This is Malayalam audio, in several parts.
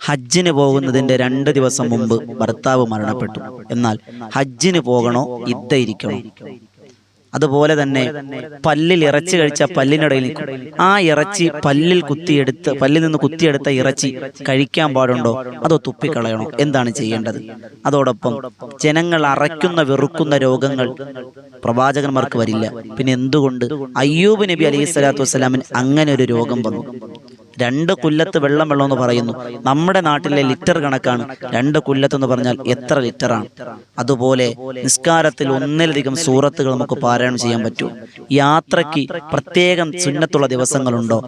ഹജ്ജിന് പോകുന്നതിൻ്റെ 2 ദിവസം മുമ്പ് ഭർത്താവ് മരണപ്പെട്ടു. എന്നാൽ ഹജ്ജിന് പോകണോ ഇരിക്കണോ? അതുപോലെ തന്നെ പല്ലിൽ ഇറച്ചി കഴിച്ച പല്ലിനിടയിൽ നിൽക്കും. ആ ഇറച്ചി പല്ലിൽ നിന്ന് കുത്തിയെടുത്ത ഇറച്ചി കഴിക്കാൻ പാടുണ്ടോ അതോ തുപ്പിക്കളയണോ? എന്താണ് ചെയ്യേണ്ടത്? അതോടൊപ്പം ജനങ്ങൾ അറയ്ക്കുന്ന വെറുക്കുന്ന രോഗങ്ങൾ പ്രവാചകന്മാർക്ക് വരില്ല. പിന്നെ എന്തുകൊണ്ട് അയ്യൂബ് നബി അലൈഹി സ്വലാത്തു വസ്സലാമിന് അങ്ങനെ ഒരു രോഗം വന്നു? 2 കുല്ലത്ത് വെള്ളമെന്ന് പറയുന്നു. നമ്മുടെ നാട്ടിലെ ലിറ്റർ കണക്കാണ്. 2 കുല്ലത്ത് എന്ന് പറഞ്ഞാൽ എത്ര ലിറ്ററാണ്? അതുപോലെ നിസ്കാരത്തിൽ 1-ലധികം സൂറത്തുകൾ നമുക്ക് പാരായണം ചെയ്യാൻ പറ്റുമോ? യാത്രയ്ക്ക് പ്രത്യേകം സുന്നത്തുള്ള ദിവസങ്ങളുണ്ടോ?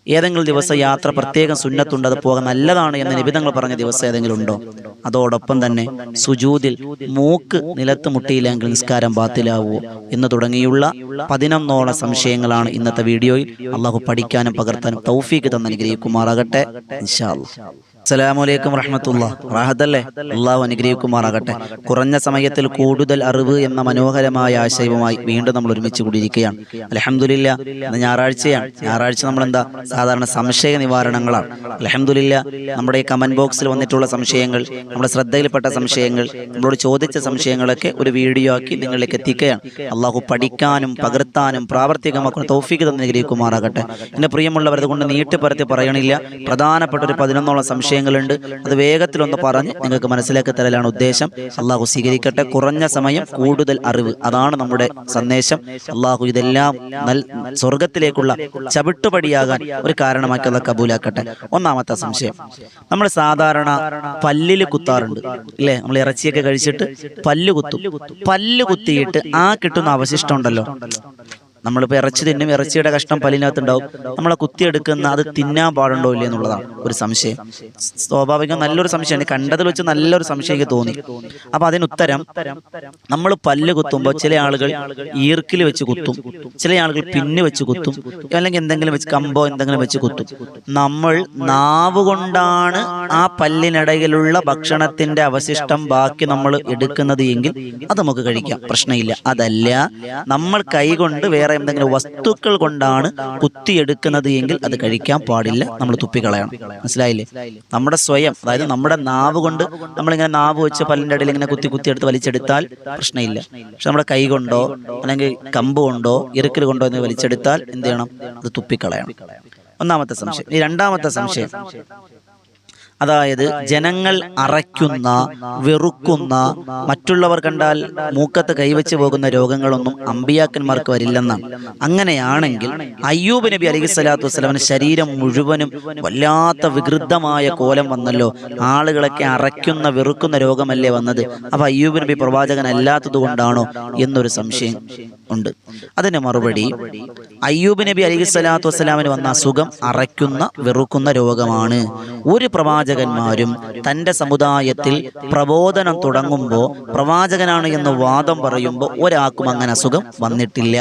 ഏതെങ്കിലും ദിവസം യാത്ര പ്രത്യേകം സുന്നത്തുണ്ട്, അത് പോകാൻ നല്ലതാണ് എന്ന് നിബിധങ്ങൾ പറഞ്ഞ ദിവസം ഏതെങ്കിലും ഉണ്ടോ? അതോടൊപ്പം തന്നെ സുജൂദിൽ മൂക്ക് നിലത്ത് മുട്ടിയില്ലെങ്കിൽ നിസ്കാരം ബാത്തിലാവുമോ എന്ന് തുടങ്ങിയുള്ള 11ഓളം സംശയങ്ങളാണ് ഇന്നത്തെ വീഡിയോയിൽ. അള്ളാഹു പഠിക്കാനും പകർത്താനും തൗഫീഖ് തന്ന് അനുഗ്രഹിക്കുമാറാകട്ടെ. ഇൻഷാ അല്ലാഹ്. അസ്സലാമു അലൈക്കും വറഹ്മത്തുള്ളാഹി. റാഹത്തല്ലേ? അള്ളാഹു അനുഗ്രഹിക്കുമാറാകട്ടെ. കുറഞ്ഞ സമയത്തിൽ കൂടുതൽ അറിവ് എന്ന മനോഹരമായ ആശയവുമായി വീണ്ടും നമ്മൾ ഒരുമിച്ച് കൂടിയിരിക്കുകയാണ്. അൽഹംദുലില്ലാ, ഇന്ന് ഞായറാഴ്ചയാണ്. ഞായറാഴ്ച നമ്മളെന്താ സാധാരണ സംശയ നിവാരണങ്ങളാണ്. അൽഹംദുലില്ലാ, നമ്മുടെ ഈ കമന്റ് ബോക്സിൽ വന്നിട്ടുള്ള സംശയങ്ങൾ, നമ്മുടെ ശ്രദ്ധയിൽപ്പെട്ട സംശയങ്ങൾ, നമ്മളോട് ചോദിച്ച സംശയങ്ങളൊക്കെ ഒരു വീഡിയോ ആക്കി നിങ്ങളിലേക്ക് എത്തിക്കുകയാണ്. അള്ളാഹു പഠിക്കാനും പകർത്താനും പ്രാവർത്തികമാക്കുന്ന തൗഫീഖ് തന്ന് അനുഗ്രഹിക്കുമാറാകട്ടെ. എൻ്റെ പ്രിയമുള്ളവർ, അതുകൊണ്ട് നീട്ടിപ്പരത്തി പറയണില്ല. പ്രധാനപ്പെട്ട ഒരു 11ഓളം സംശയങ്ങളുണ്ട്. അത് വേഗത്തിലൊന്ന് പറഞ്ഞ് നിങ്ങൾക്ക് മനസ്സിലാക്കി തരലാണ് ഉദ്ദേശം. അള്ളാഹു സ്വീകരിക്കട്ടെ. കുറഞ്ഞ സമയം കൂടുതൽ അറിവ്, അതാണ് നമ്മുടെ സന്ദേശം. അള്ളാഹു ഇതെല്ലാം സ്വർഗത്തിലേക്കുള്ള ചവിട്ടുപടിയാകാൻ ഒരു കാരണമാക്കി അള്ളാഹു കബൂലാക്കട്ടെ. ഒന്നാമത്തെ സംശയം, നമ്മൾ സാധാരണ പല്ലിൽ കുത്താറുണ്ട് അല്ലേ? നമ്മൾ ഇറച്ചിയൊക്കെ കഴിച്ചിട്ട് പല്ല് കുത്തും. പല്ല് കുത്തിയിട്ട് ആ കിട്ടുന്ന അവശിഷ്ടം ഉണ്ടല്ലോ, നമ്മളിപ്പോൾ ഇറച്ചി തിന്നും, ഇറച്ചിയുടെ കഷ്ണം പല്ലിനകത്തുണ്ടാവും. നമ്മളെ കുത്തിയെടുക്കുന്ന അത് തിന്നാൻ പാടുണ്ടോ ഇല്ലേ എന്നുള്ളതാണ് ഒരു സംശയം. സ്വാഭാവികം നല്ലൊരു സംശയമാണ്, കണ്ടതിൽ വെച്ച് നല്ലൊരു സംശയം എനിക്ക് തോന്നി. അപ്പൊ അതിനുത്തരം, നമ്മൾ പല്ല് കുത്തുമ്പോൾ ചില ആളുകൾ ഈർക്കിൽ വെച്ച് കുത്തും, ചില ആളുകൾ പിന്ന് വെച്ച് കുത്തും, അല്ലെങ്കിൽ എന്തെങ്കിലും വെച്ച് കമ്പോ എന്തെങ്കിലും വെച്ച് കുത്തും. നമ്മൾ നാവ് കൊണ്ടാണ് ആ പല്ലിനിടയിലുള്ള ഭക്ഷണത്തിന്റെ അവശിഷ്ടം ബാക്കി നമ്മൾ എടുക്കുന്നത് എങ്കിൽ അത് നമുക്ക് കഴിക്കാം, പ്രശ്നമില്ല. അതല്ല, നമ്മൾ കൈ കൊണ്ട് വേറെ എന്തെങ്കിലും വസ്തുക്കൾ കൊണ്ടാണ് കുത്തിയെടുക്കുന്നത് എങ്കിൽ അത് കഴിക്കാൻ പാടില്ല, നമ്മൾ തുപ്പിക്കളയണം. മനസ്സിലായില്ലേ? നമ്മുടെ സ്വയം, അതായത് നമ്മുടെ നാവ് കൊണ്ട് നമ്മളിങ്ങനെ നാവ് വെച്ച് പല്ലിൻ്റെ ഇടയിൽ ഇങ്ങനെ കുത്തിയെടുത്ത് വലിച്ചെടുത്താൽ പ്രശ്നമില്ല. പക്ഷെ നമ്മുടെ കൈ കൊണ്ടോ അല്ലെങ്കിൽ കമ്പ് കൊണ്ടോ ഇറുക്കൽ കൊണ്ടോ എന്ന് വലിച്ചെടുത്താൽ എന്ത് ചെയ്യണം? അത് തുപ്പിക്കളയണം. ഒന്നാമത്തെ സംശയം. ഈ രണ്ടാമത്തെ സംശയം, അതായത് ജനങ്ങൾ അറയ്ക്കുന്ന വെറുക്കുന്ന മറ്റുള്ളവർ കണ്ടാൽ മൂക്കത്ത് കൈവച്ച് പോകുന്ന രോഗങ്ങളൊന്നും അമ്പിയാക്കന്മാർക്ക് വരില്ലെന്നാണ്. അങ്ങനെയാണെങ്കിൽ അയ്യൂബ് നബി അലൈഹി സ്വലാത്തു വസ്സലാമിന് ശരീരം മുഴുവനും വല്ലാത്ത വികൃതമായ കോലം വന്നല്ലോ, ആളുകളൊക്കെ അറയ്ക്കുന്ന വെറുക്കുന്ന രോഗമല്ലേ വന്നത്? അപ്പൊ അയ്യൂബ് നബി പ്രവാചകൻ അല്ലാത്തത് കൊണ്ടാണോ എന്നൊരു സംശയം ഉണ്ട്. അതിന് മറുപടി, അയ്യൂബ് നബി അലൈഹി സ്വലാത്തു വസ്സലാമിന് വന്ന അസുഖം അറയ്ക്കുന്ന വെറുക്കുന്ന രോഗമാണ്. ഒരു പ്രവാചകന്മാരും തൻ്റെ സമുദായത്തിൽ പ്രബോധനം തുടങ്ങുമ്പോൾ പ്രവാചകനാണ് എന്ന് വാദം പറയുമ്പോൾ ഒരാൾക്കും അങ്ങനെ അസുഖം വന്നിട്ടില്ല.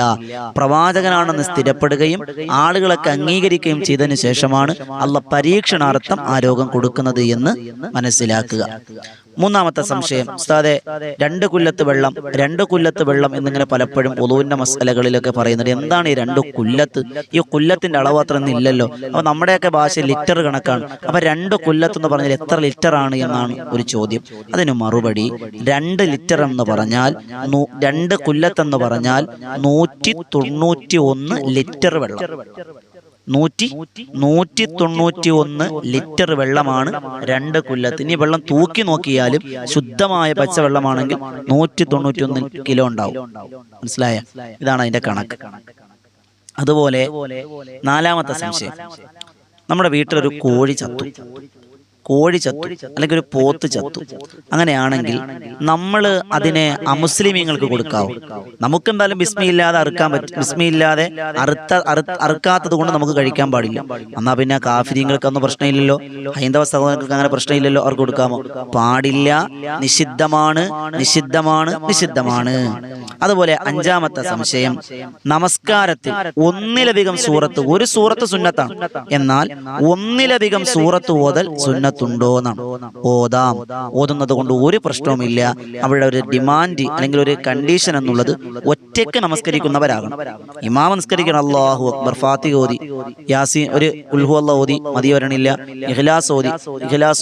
പ്രവാചകനാണെന്ന് സ്ഥിരപ്പെടുകയും ആളുകളൊക്കെ അംഗീകരിക്കുകയും ചെയ്തതിനു ശേഷമാണ് അള്ളാഹ് പരീക്ഷണാർത്ഥം ആ രോഗം കൊടുക്കുന്നത് എന്ന് മനസ്സിലാക്കുക. മൂന്നാമത്തെ സംശയം, ഉസ്താദേ, 2 കുല്ലത്ത് വെള്ളം എന്നിങ്ങനെ പലപ്പോഴും ഒളുവിന്റെ മസലകളിലൊക്കെ പറയുന്നുണ്ട്. എന്താണ് ഈ 2 കുല്ലത്ത്? ഈ കുല്ലത്തിന്റെ അളവ് അത്ര ഒന്നും ഇല്ലല്ലോ. അപ്പൊ നമ്മുടെയൊക്കെ ഭാഷ ലിറ്റർ കണക്കാണ്. അപ്പൊ 2 കുല്ലത്ത് എന്ന് പറഞ്ഞാൽ എത്ര ലിറ്റർ ആണ് എന്നാണ് ഒരു ചോദ്യം. അതിന് മറുപടി, 2 ലിറ്റർ എന്ന് പറഞ്ഞാൽ 2 കുല്ലത്ത് എന്ന് പറഞ്ഞാൽ 191 ലിറ്റർ വെള്ളം. 191 ലിറ്റർ വെള്ളമാണ് 2 കുല്ലത്ത്. ഇനി വെള്ളം തൂക്കി നോക്കിയാലും ശുദ്ധമായ പച്ചവെള്ളമാണെങ്കിൽ 191 കിലോ ഉണ്ടാവും. മനസ്സിലായ? ഇതാണ് അതിന്റെ കണക്ക്. അതുപോലെ നാലാമത്തെ സംശയം, നമ്മുടെ വീട്ടിലൊരു കോഴി ചത്തു അല്ലെങ്കിൽ ഒരു പോത്ത് ചത്തു. അങ്ങനെയാണെങ്കിൽ നമ്മൾ അതിനെ അമുസ്ലിമീങ്ങൾക്ക് കൊടുക്കാവോ? നമുക്കെന്തായാലും ബിസ്മിയില്ലാതെ അറുക്കാൻ പറ്റും. ബിസ്മിയില്ലാതെ അറുക്കാത്തത് കൊണ്ട് നമുക്ക് കഴിക്കാൻ പാടില്ല. എന്നാ പിന്നെ കാഫിരീങ്ങൾക്കൊന്നും പ്രശ്നമില്ലല്ലോ, ഹൈന്ദവ സഹോദരങ്ങൾക്ക് അങ്ങനെ പ്രശ്നമില്ലല്ലോ, അവർക്ക് കൊടുക്കാമോ? പാടില്ല, നിഷിദ്ധമാണ്. അതുപോലെ അഞ്ചാമത്തെ സംശയം, നമസ്കാരത്തിൽ ഒന്നിലധികം സൂറത്ത്, ഒരു സൂറത്ത് സുന്നത്താണ്, എന്നാൽ ഒന്നിലധികം സൂറത്ത് ഓതൽ സുന്നത്തുണ്ടോ എന്നാണ്. ഓതാം, ഓതുന്നത് കൊണ്ട് ഒരു പ്രശ്നവുമില്ല. അവിടെ ഒരു ഡിമാൻഡ് അല്ലെങ്കിൽ ഒരു കണ്ടീഷൻ എന്നുള്ളത് ഒറ്റയ്ക്ക് നമസ്കരിക്കുന്നവരാകണം. ഇമാം നമസ്കരിക്കണം, അല്ലാഹു അക്ബർ, ഫാത്തിഹ ഓതി, യാസീൻ, ഒരു ഉൽഹു അല്ലാഹ് ഓതി മതി വരണില്ല, ഇഖ്ലാസ്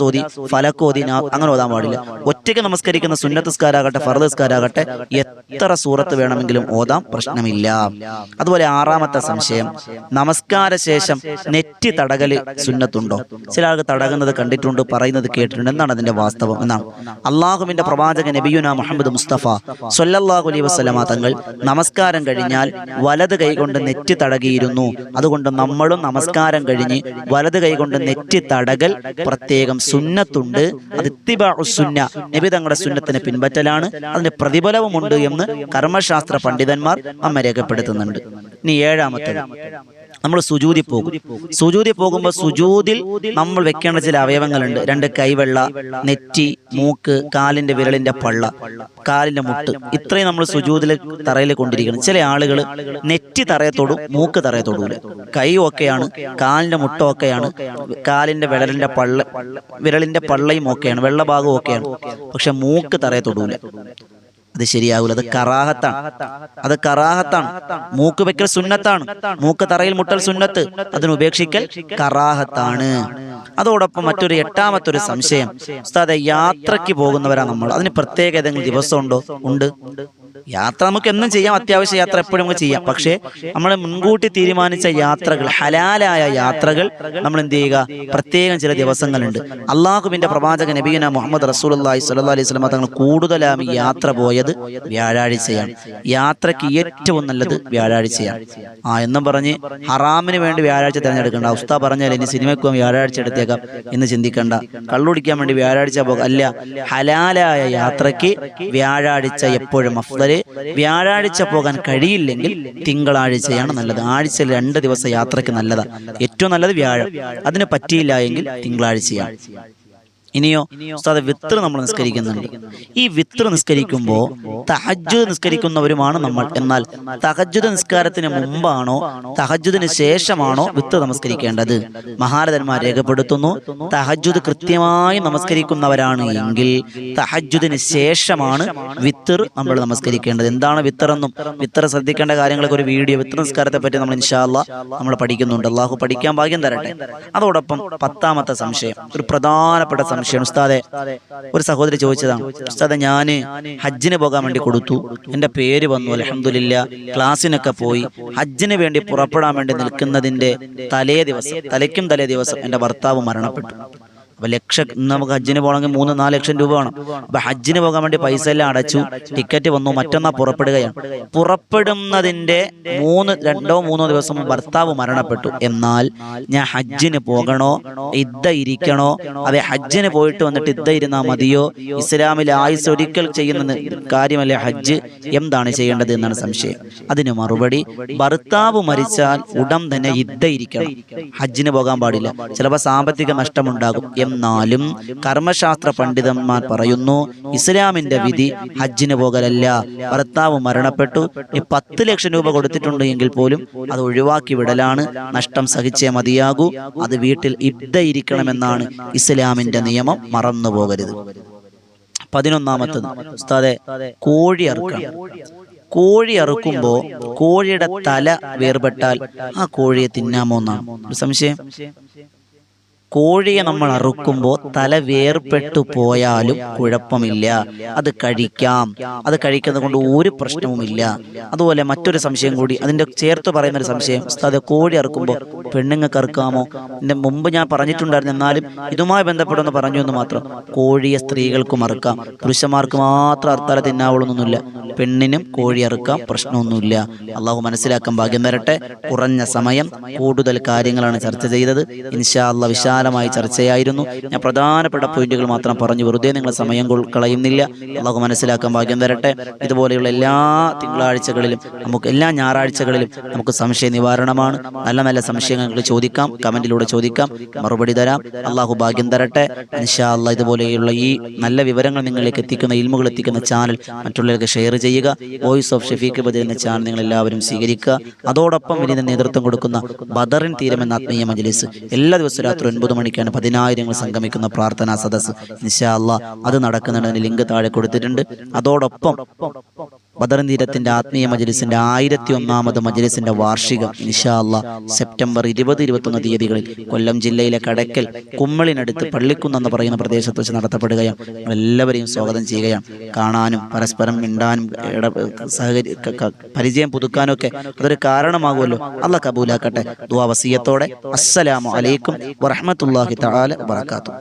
ഓതി ഫലക്ക് ഓതി, അങ്ങനെ ഓതാൻ പാടില്ല. ഒറ്റയ്ക്ക് നമസ്കരിക്കുന്ന സുന്നത്ത് നിസ്കാരാകട്ടെ ഫർദ് നിസ്കാരാകട്ടെ എത്ര സൂറത്ത് വേണമെങ്കിലും ഓതാം, പ്രശ്നമില്ല. അതുപോലെ ആറാമത്തെ സംശയം, നമസ്കാര ശേഷം നെറ്റി തടകല് സുന്നത്തുണ്ടോ? ചില ആൾക്ക് തടകുന്നത് കണ്ടിട്ടുണ്ട്, പറയുന്നത് കേട്ടിട്ടുണ്ട്. എന്താണ് അതിന്റെ വാസ്തവം എന്നാണ്. അള്ളാഹുവിന്റെ പ്രവാചകൻ നബിയുനാ മുഹമ്മദ് മുസ്തഫ സ്വല്ലല്ലാഹു അലൈഹി വസല്ലമ തങ്ങൾ നമസ്കാരം കഴിഞ്ഞാൽ വലത് കൈകൊണ്ട് നെറ്റി തടകിയിരുന്നു. അതുകൊണ്ട് നമ്മളും നമസ്കാരം കഴിഞ്ഞ് വലത് കൈകൊണ്ട് നെറ്റി തടകൽ പ്രത്യേകം സുന്നത്തുണ്ട്. അത് ഇത്തിബാഉ സുന്ന, നബി തങ്ങളുടെ സുന്നത്തിനെ പിൻപറ്റലാണ്, അതിന്റെ പ്രതിഫലവുമുണ്ട് എന്ന് കർമ്മശാസ്ത്ര പണ്ഡിതന്മാർ നമ്മെ രേഖപ്പെടുത്തുന്നുണ്ട്. ഇനി ഏഴാമത്തേത്, നമ്മൾ സുജൂദിൽ പോകും. സുജൂദിൽ പോകുമ്പോൾ സുജൂദിൽ നമ്മൾ വെക്കേണ്ട ചില അവയവങ്ങളുണ്ട്. 2 കൈവെള്ള, നെറ്റി, മൂക്ക്, കാലിന്റെ വിരലിന്റെ പള്ള, കാലിന്റെ മുട്ട്, ഇത്രയും നമ്മൾ സുജൂദിൽ തറയിൽ കൊണ്ടിരിക്കണം. ചില ആളുകൾ നെറ്റി തറയത്തോടും മൂക്ക് തറയത്തോടും, കൈ ഒക്കെയാണ്, കാലിന്റെ മുട്ട ഒക്കെയാണ്, കാലിന്റെ വിരലിന്റെ പള്ളയും ഒക്കെയാണ്, വെള്ള ഭാഗവും ഒക്കെയാണ്, പക്ഷെ മൂക്ക് തറയത്തോടൂല. അത് ശരിയാകൂല, അത് കറാഹത്താണ്. മൂക്ക് വെക്കൽ സുന്നത്താണ്, മൂക്ക് തറയിൽ മുട്ടൽ സുന്നത്ത്, അതിനുപേക്ഷിക്കൽ കറാഹത്താണ്. അതോടൊപ്പം മറ്റൊരു എട്ടാമത്തൊരു സംശയം, ഉസ്താദേ, യാത്രയ്ക്ക് പോകുന്നവരാ നമ്മൾ, അതിന് പ്രത്യേക ഏതെങ്കിലും ദിവസം ഉണ്ടോ? ഉണ്ട്. യാത്ര നമുക്ക് എന്നും ചെയ്യാം, അത്യാവശ്യ യാത്ര എപ്പോഴും നമുക്ക് ചെയ്യാം. പക്ഷേ നമ്മൾ മുൻകൂട്ടി തീരുമാനിച്ച യാത്രകൾ, ഹലാലായ യാത്രകൾ നമ്മൾ എന്ത് ചെയ്യുക? പ്രത്യേകം ചില ദിവസങ്ങളുണ്ട്. അള്ളാഹുവിന്റെ പ്രവാചകൻ നബിയുനാ മുഹമ്മദ് റസൂലുള്ളാഹി സ്വല്ലല്ലാഹു അലൈഹി വസല്ലം തങ്ങൾ കൂടുതലായി യാത്ര പോയത് വ്യാഴാഴ്ചയാണ്. യാത്രയ്ക്ക് ഏറ്റവും നല്ലത് വ്യാഴാഴ്ചയാണ്. എന്നും പറഞ്ഞ് ഹറാമിന് വേണ്ടി വ്യാഴാഴ്ച തിരഞ്ഞെടുക്കണ്ട. ഉസ്താദ് പറഞ്ഞാൽ ഇനി സിനിമയ്ക്ക് പോകാൻ വ്യാഴാഴ്ച എടുത്തേക്കാം എന്ന് ചിന്തിക്കണ്ട. കള്ളുടിക്കാൻ വേണ്ടി വ്യാഴാഴ്ച പോകാം, അല്ല, ഹലാലായ യാത്രയ്ക്ക് വ്യാഴാഴ്ച എപ്പോഴും അഫ്ദല്. വ്യാഴാഴ്ച പോകാൻ കഴിയില്ലെങ്കിൽ തിങ്കളാഴ്ചയാണ് നല്ലത്. ആഴ്ചയിൽ 2 ദിവസം യാത്രയ്ക്ക് നല്ലതാണ്. ഏറ്റവും നല്ലത് വ്യാഴം. അതിന് പറ്റിയില്ല എങ്കിൽ തിങ്കളാഴ്ചയാണ്. ഇനിയോ ഉസ്താദ്, വിത്ർ നമ്മൾ നിസ്കരിക്കുന്നുണ്ട്. ഈ വിത്ർ നിസ്കരിക്കുമ്പോൾ തഹജ്ജുദ് നിസ്കരിക്കുന്നവരുമാണ് നമ്മൾ. എന്നാൽ തഹജ്ജുദ് നിസ്കാരത്തിന് മുമ്പാണോ തഹജ്ജുദിന് ശേഷമാണോ വിത്ർ നമസ്കരിക്കേണ്ടത്? മഹാരഥന്മാർ രേഖപ്പെടുത്തുന്നു, തഹജ്ജുദ് കൃത്യമായി നമസ്കരിക്കുന്നവരാണ് എങ്കിൽ തഹജ്ജുദിന് ശേഷമാണ് വിത്ർ നമ്മൾ നമസ്കരിക്കേണ്ടത്. എന്താണ് വിത്ർ എന്നും വിത്ർ ശ്രദ്ധിക്കേണ്ട കാര്യങ്ങളൊക്കെ ഒരു വീഡിയോ വിത്ർ നിസ്കാരത്തെ പറ്റി നമ്മൾ ഇൻഷാ അല്ലാഹ് നമ്മൾ പഠിക്കുന്നുണ്ട്. അള്ളാഹു പഠിക്കാൻ ഭാഗ്യം തരട്ടെ. അതോടൊപ്പം 10ാമത്തെ സംശയം, ഒരു പ്രധാനപ്പെട്ട സംശയം. ഉസ്താദെ, ഒരു സഹോദരി ചോദിച്ചതാണ്, ഉസ്താദെ, ഞാൻ ഹജ്ജിന് പോകാൻ വേണ്ടി കൊടുത്തു, എന്റെ പേര് വന്നു, അൽഹംദുലില്ലാഹ്, ക്ലാസ്സിനൊക്കെ പോയി, ഹജ്ജിന് വേണ്ടി പുറപ്പെടാൻ വേണ്ടി നിൽക്കുന്നതിന്റെ തലേക്കും തലേ ദിവസം എന്റെ ഭർത്താവ് മരണപ്പെട്ടു. അപ്പൊ നമുക്ക് ഹജ്ജിന് പോകണമെങ്കിൽ 3-4 ലക്ഷം രൂപ വേണം. അപ്പൊ ഹജ്ജിന് പോകാൻ വേണ്ടി പൈസ എല്ലാം അടച്ചു, ടിക്കറ്റ് വന്നു, മറ്റന്നാൾ പുറപ്പെടുകയാണ്. പുറപ്പെടുന്നതിന്റെ 2-3 ദിവസം ഭർത്താവ് മരണപ്പെട്ടു. എന്നാൽ ഞാൻ ഹജ്ജിന് പോകണോ, ഇദ്ദ ഇരിക്കണോ? അതെ, ഹജ്ജിന് പോയിട്ട് വന്നിട്ട് ഇദ്ദ ഇരുന്നാ മതിയോ? ഇസ്ലാമിലെ ആയുസ് ഒരിക്കൽ ചെയ്യുന്ന കാര്യമല്ലേ ഹജ്ജ്, എന്താണ് ചെയ്യേണ്ടത് എന്നാണ് സംശയം. അതിന് മറുപടി, ഭർത്താവ് മരിച്ചാൽ ഉടൻ തന്നെ ഇദ്ദ ഇരിക്കണം, ഹജ്ജിന് പോകാൻ പാടില്ല. ചിലപ്പോൾ സാമ്പത്തിക നഷ്ടമുണ്ടാകും. എന്നാലും കർമ്മശാസ്ത്ര പണ്ഡിതന്മാർ പറയുന്നു, ഇസ്ലാമിന്റെ വിധി ഹജ്ജിന് പോകലല്ല. ഭർത്താവ് മരണപ്പെട്ടു, 10 ലക്ഷം രൂപ കൊടുത്തിട്ടുണ്ട് എങ്കിൽ പോലും അത് ഒഴിവാക്കി വിടലാണ്. നഷ്ടം സഹിച്ചേ മതിയാകൂ. അത് വീട്ടിൽ ഇദ്ദ ഇരിക്കണമെന്നാണ് ഇസ്ലാമിന്റെ നിയമം, മറന്നു പോകരുത്. 11ാമത്തത്, ഉസ്താദെ, കോഴി അറുക്കണം. കോഴി അറുക്കുമ്പോൾ കോഴിയുടെ തല വേർപെട്ടാൽ ആ കോഴിയെ തിന്നാമോ എന്നാണ് ഒരു സംശയം. കോഴിയെ നമ്മൾ അറുക്കുമ്പോൾ തല വേർപെട്ടു പോയാലും കുഴപ്പമില്ല, അത് കഴിക്കാം. അത് കഴിക്കുന്നത് കൊണ്ട് ഒരു പ്രശ്നവുമില്ല. അതുപോലെ മറ്റൊരു സംശയം കൂടി അതിൻ്റെ ചേർത്ത് പറയുന്നൊരു സംശയം, ഉസ്താദ്, കോഴി അറുക്കുമ്പോൾ പെണ്ണുങ്ങൾക്ക് അറുക്കാമോ? ഇതിൻ്റെ മുമ്പ് ഞാൻ പറഞ്ഞിട്ടുണ്ടായിരുന്നു, എന്നാലും ഇതുമായി ബന്ധപ്പെട്ടൊന്ന് പറഞ്ഞു എന്ന് മാത്രം. കോഴിയെ സ്ത്രീകൾക്കും അറുക്കാം, പുരുഷന്മാർക്ക് മാത്രം അറുത്താലെ തിന്നാവുള്ളൊന്നുമില്ല. പെണ്ണിനും കോഴി അറുക്കാം, പ്രശ്നമൊന്നുമില്ല. അള്ളാഹു മനസ്സിലാക്കാൻ ഭാഗ്യം തരട്ടെ. കുറഞ്ഞ സമയം കൂടുതൽ കാര്യങ്ങളാണ് ചർച്ച ചെയ്തത്. ഇൻഷാ അല്ലാഹ് വിശാലമായ ചർച്ചയായിരുന്നു. ഞാൻ പ്രധാനപ്പെട്ട പോയിന്റുകൾ മാത്രം പറഞ്ഞു, വെറുതെ നിങ്ങൾ സമയം കളയുന്നില്ല. അള്ളാഹു മനസ്സിലാക്കാൻ ഭാഗ്യം തരട്ടെ. ഇതുപോലെയുള്ള എല്ലാ തിങ്കളാഴ്ചകളിലും എല്ലാ ഞായറാഴ്ചകളിലും നമുക്ക് സംശയ നിവാരണമാണ്. നല്ല നല്ല സംശയങ്ങൾ ചോദിക്കാം, കമന്റിലൂടെ ചോദിക്കാം, മറുപടി തരാം. അള്ളാഹു ഭാഗ്യം തരട്ടെ. ഇൻഷാ അല്ലാഹ് ഇതുപോലെയുള്ള ഈ നല്ല വിവരങ്ങൾ നിങ്ങളിലേക്ക് എത്തിക്കുന്ന, ഇൽമുകൾ എത്തിക്കുന്ന ചാനൽ മറ്റുള്ളവർക്ക് ഷെയർ ചെയ്യുക. വോയിസ് ഓഫ് ഷഫീഖ് ബദർ എന്ന ചാനൽ നിങ്ങൾ എല്ലാവരും സ്വീകരിക്കുക. അതോടൊപ്പം ഇതിന് നേതൃത്വം കൊടുക്കുന്ന ബദറിൻ തീരം എന്ന ആത്മീയ മജ്‌ലിസ് എല്ലാ ദിവസവും രാത്രി 9 മണിക്കാണ് 10,000 സംഗമിക്കുന്ന പ്രാർത്ഥനാ സദസ്സ്. ഇൻഷാ അല്ലാഹ് അത് നടക്കുന്നതിന് ലിങ്ക് താഴെ കൊടുത്തിട്ടുണ്ട്. അതോടൊപ്പം ബദറിൻ തീരത്തിന്റെ ആത്മീയ മജ്‌ലിസിന്റെ 101ാമത് മജ്‌ലിസിന്റെ വാർഷികം ഇൻഷാ അല്ലാഹ് സെപ്റ്റംബർ 20, 21 തീയതികളിൽ കൊല്ലം ജില്ലയിലെ കടക്കൽ കുമ്മളിനടുത്ത് പള്ളിക്കുന്ന് എന്ന് പറയുന്ന പ്രദേശത്ത് വെച്ച് നടത്തപ്പെടുകയാണ്. എല്ലാവരെയും സ്വാഗതം ചെയ്യുകയാണ്. കാണാനും പരസ്പരം മിണ്ടാനും പരിചയം പുതുക്കാനും ഒക്കെ അതൊരു കാരണമാകുമല്ലോ. അല്ലാഹ് കബൂലാക്കട്ടെ. ദുആ വസിയത്തോടെ അസ്സലാമു അലൈക്കും വറഹ്മത്തുള്ളാഹി തആല വബറകാതുഹു.